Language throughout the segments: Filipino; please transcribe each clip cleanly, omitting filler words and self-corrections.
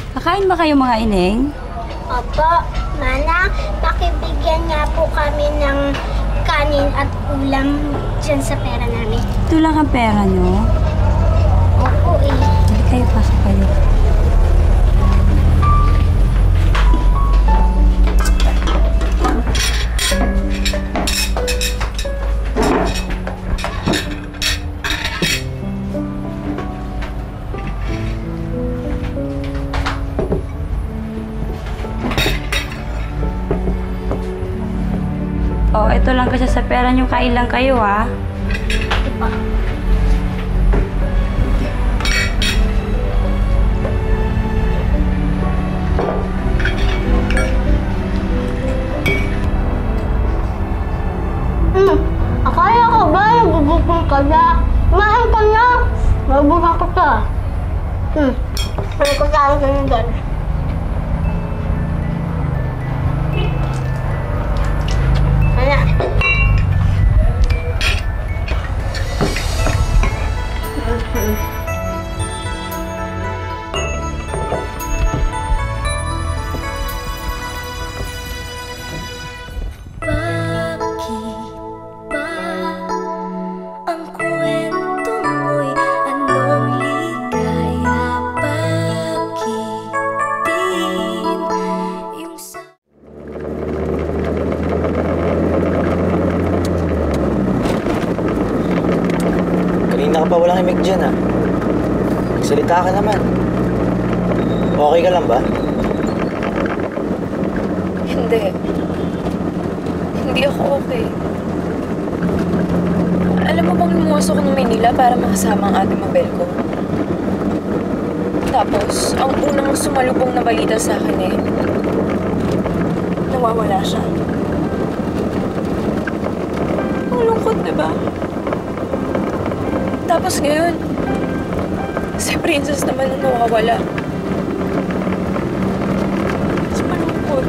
Kakain ba kayo mga ineng? Opo, Manang, pakibigyan nga po kami ng kanin at ulam dyan sa pera namin. Ito lang ang pera nyo. Opo eh. Hindi kayo, pasok kayo. Oh, ito lang kasi sa pera nyo. Kain lang kayo, ha? Diba? Akala ko ba nagugutom ka na? Kumain ka na! Mabuhan ko ka. Ano ko saan ka nyo dyan? Ano? Kanina ka pa walang himig dyan, ha? Salita ka naman. Okay ka lang ba? Hindi. Hindi ako okay. Alam mo bang lumuwas ako ng Maynila para makasama ang ate Mabel ko? Tapos, ang unang sumalubong na balita sa akin nawawala siya. Ang lungkot, diba? Tapos ngayon, si Princess naman ang nawawala. Mas malungkot.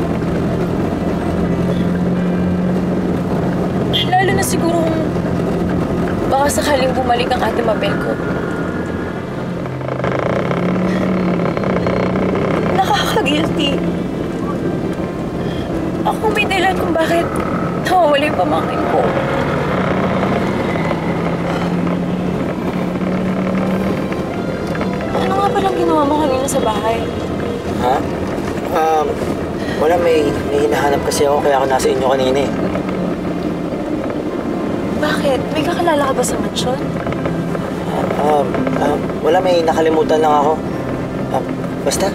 Lalo na siguro kung baka sakaling bumalik ang ate Mabel ko. Nakaka-guilty. Ako may dahilan kung bakit nawawala yung pamangkin ko. Ano nga palang ginawa mo kanina sa bahay? Ha? Wala, may hinahanap kasi ako kaya ako nasa inyo kanina eh. Bakit? May kakilala ka ba sa mansyon? Wala, may nakalimutan lang ako. Basta,